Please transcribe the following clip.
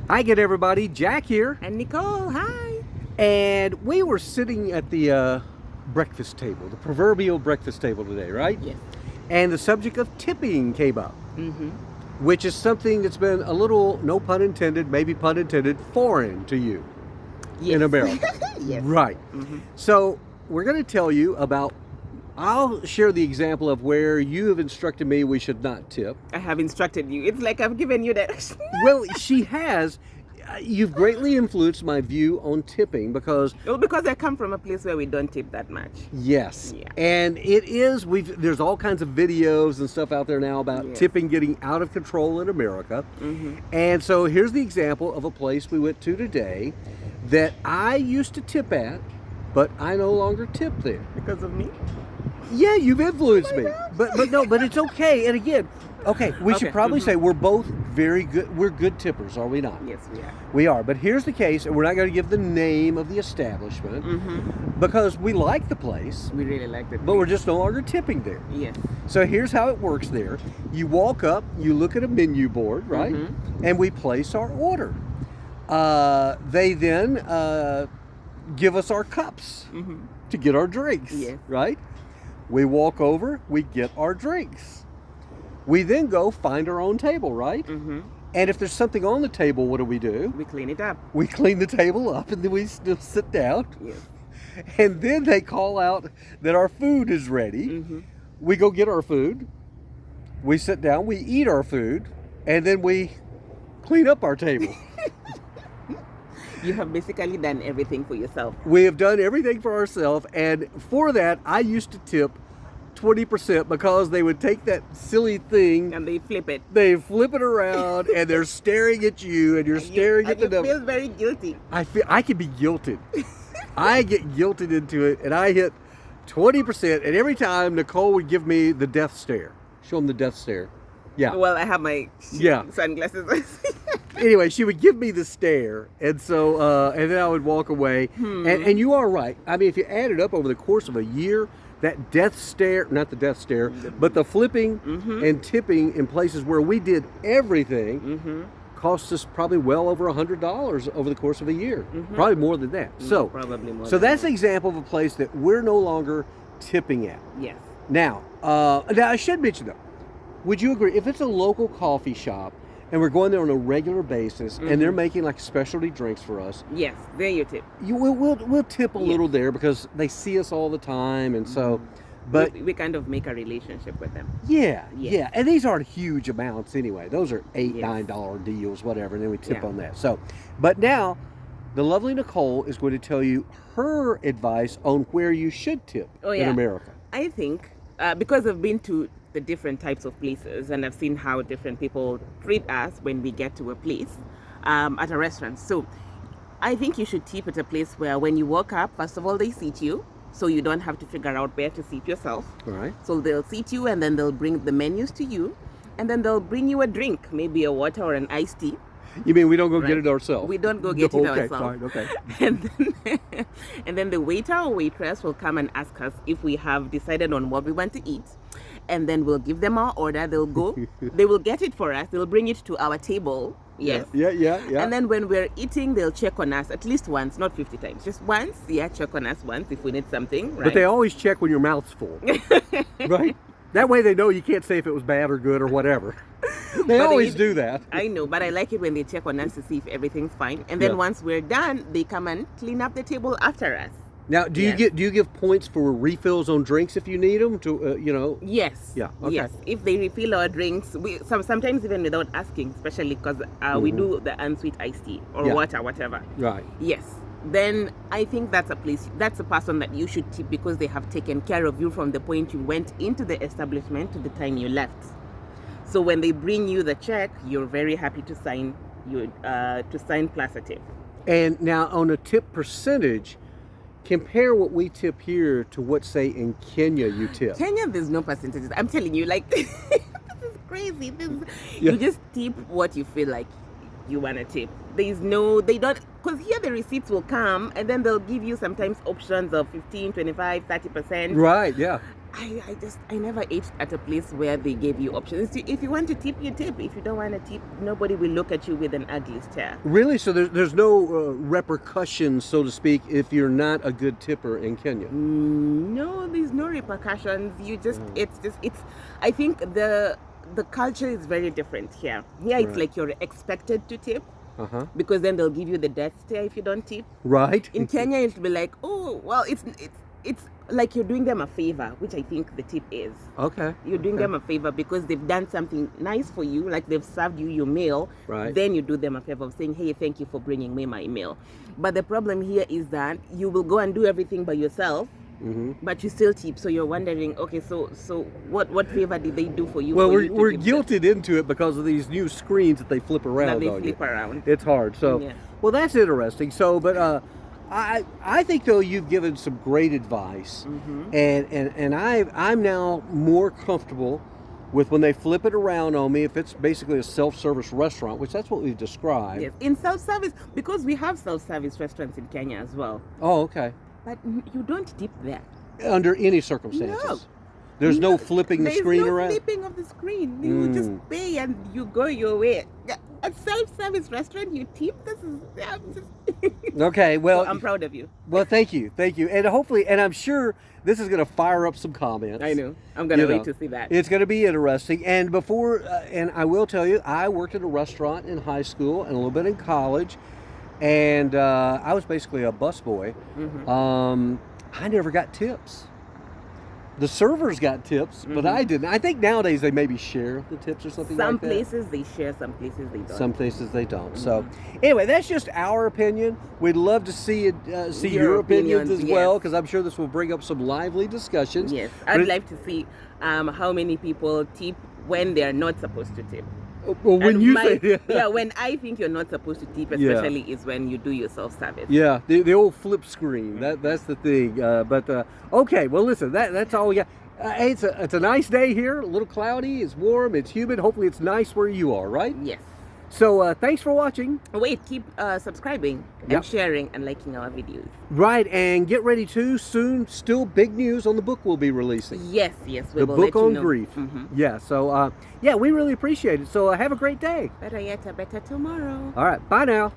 Hi again, everybody. Jack here. And Nicole, hi. And we were sitting at the breakfast table, the proverbial breakfast table today, right? Yes. And the subject of tipping came up, Mm-hmm. which is something that's been a little, no pun intended, maybe pun intended, foreign to you in America. Yes. Right. Mm-hmm. So we're going to tell you about, I'll share the example of where you have instructed me we should not tip. I have instructed you. It's like I've given you that. Well, she has. You've greatly influenced my view on tipping because Well, because I come from a place where we don't tip that much. yes, Yeah. and it is. There's all kinds of videos and stuff out there now about Yes. tipping getting out of control in America. Mm-hmm. And so here's the example of a place we went to today that I used to tip at, but I no longer tip there. Because of me? Yeah, you've influenced me, but it's okay. And again, okay, we should Okay, probably mhm. say we're both very good. We're good tippers, are we not? Yes, we are. We are. But here's the case, and we're not going to give the name of the establishment Mm-hmm. because we like the place, We really like it. but we're just no longer tipping there. Yes. So here's how it works there. You walk up, you look at a menu board, right? Mhm. And we place our order. They then give us our cups Mm-hmm. to get our drinks, Yes. right? We walk over, we get our drinks. We then go find our own table, right? Mm-hmm. And if there's something on the table, what do? We clean it up. We clean the table up and then we still sit down. Yes. And then they call out that our food is ready. Mm-hmm. We go get our food. We sit down, we eat our food, and then we clean up our table. You have basically done everything for yourself. We have done everything for ourselves, and for that, I used to tip 20% because they would take that silly thing, And they flip it. they flip it around, and they're staring at you, and you're staring at the and you number. feel very guilty. I feel I can be guilted. I get guilted into it, and I hit 20%. And every time Nicole would give me the death stare, show them the death stare. Yeah. Well, I have my Yeah. sunglasses. Anyway, she would give me the stare, and so and then I would walk away. And you are right. I mean, if you add it up over the course of a year, that death stare—not the death stare, but the flipping and tipping in places where we did everything. Mm-hmm. Cost us probably well over $100 over the course of a year, probably more than that. So, Probably more. so than that's that. an example of a place that we're no longer tipping at. Yes. Now I should mention though, would you agree if it's a local coffee shop and we're going there on a regular basis and they're making like specialty drinks for us, Yes. There you tip. we'll tip a Yes. little there because they see us all the time, and so. But we kind of make a relationship with them. yeah, Yes. yeah, and these aren't huge amounts anyway. Those are $8, Yes. $9 deals, whatever, and then we tip Yeah. on that. So, but now, the lovely Nicole is going to tell you her advice on where you should tip Oh, in yeah. America. I think because I've been to the different types of places and I've seen how different people treat us when we get to a place at a restaurant. So I think you should tip at a place where when you walk up, first of all, they seat you. So you don't have to figure out where to seat yourself. All right. So they'll seat you and then they'll bring the menus to you. And then they'll bring you a drink, maybe a water or an iced tea. You mean we don't go get Right. it ourselves? We don't go get it Okay, ourselves. fine, okay. And then the waiter or waitress will come and ask us if we have decided on what we want to eat. And then we'll give them our order. They'll go, they will get it for us. They'll bring it to our table. Yes. Yeah. And then when we're eating, they'll check on us at least once, not 50 times, just once. Yeah, check on us once if we need something. Right. But they always check when your mouth's full, right? That way they know you can't say if it was bad or good or whatever. They But always do that. I know, but I like it when they check on us to see if everything's fine. And then Yeah. once we're done, they come and clean up the table after us. Now, do Yes. you give points for refills on drinks if you need them? Yes. Yeah, okay. Yes. If they refill our drinks, sometimes even without asking, especially because we do the unsweet iced tea or Yeah. water, whatever. Right. Yes. Then I think that's a person that you should tip because they have taken care of you from the point you went into the establishment to the time you left. So when they bring you the check, you're very happy to sign plus a tip. And now on a tip percentage, compare what we tip here to what, say, in Kenya you tip. Kenya, there's no percentages. I'm telling you, like this is crazy. Yeah. You just tip what you feel like you want to tip. They don't, because here the receipts will come and then they'll give you sometimes options of 15, 25, 30%. Right, yeah. I never ate at a place where they gave you options. If you want to tip, you tip. If you don't want to tip, nobody will look at you with an ugly stare. Really? So there's no repercussions, so to speak, if you're not a good tipper in Kenya? No, there's no repercussions. It's. I think the culture is very different here. Here it's Right. like you're expected to tip Uh-huh. because then they'll give you the death stare if you don't tip. Right? In Kenya, it'll be like, oh, well, it's like you're doing them a favor, which I think the tip is. Okay. You're doing Okay. them a favor because they've done something nice for you, like they've served you your meal. Right. Then you do them a favor of saying, hey, thank you for bringing me my meal. But the problem here is that you will go and do everything by yourself, Mm-hmm. but you still tip. So you're wondering, okay, so what favor did they do for you? Well, for you to we're tip them? guilted into it because of these new screens that they flip That around they on flip you. around. It's hard. So, Yeah. well, that's interesting. So, but I think though you've given some great advice, Mm-hmm. and I'm now more comfortable with when they flip it around on me. If it's basically a self-service restaurant, which that's what we've described. Yes, in self-service, because we have self-service restaurants in Kenya as well. Oh, okay. But you don't tip there. Under any circumstances. No. There's no flipping the There's screen no around. flipping of the screen. You just pay and you go your way. A self-service restaurant, you tip. This is. I'm just Okay, well, I'm proud of you. well, thank you, and hopefully, and I'm sure this is going to fire up some comments. I know. I'm gonna You wait know, to see that. It's going to be interesting. And before, and I will tell you, I worked at a restaurant in high school and a little bit in college, and I was basically a busboy. I never got tips. The servers got tips, but I didn't. I think nowadays they maybe share the tips or something Some like that. places they share, some places they don't. Some places they don't. So, anyway, that's just our opinion. We'd love to see it, see Your your opinions as opinions, well, yes. because I'm sure this will bring up some lively discussions. Yes, But I'd it- like to see how many people tip when they are not supposed to tip. Well, when And you my- say, yeah, when I think you're not supposed to tip, Yeah. especially is when you do your self-service. yeah, the old flip screen. That's the thing. But okay, well, listen, that's all we got. Hey, it's a nice day here. A little cloudy. It's warm. It's humid. Hopefully, it's nice where you are, right? Yes. So, thanks for watching. Wait, keep subscribing Yep. and sharing and liking our videos. Right, and get ready to soon. Still big news on the book we'll be releasing. Yes, we The will book let you on know. grief. Mhm. Yeah. So, yeah, we really appreciate it. So, have a great day. Better yet, a better tomorrow. All right. Bye now.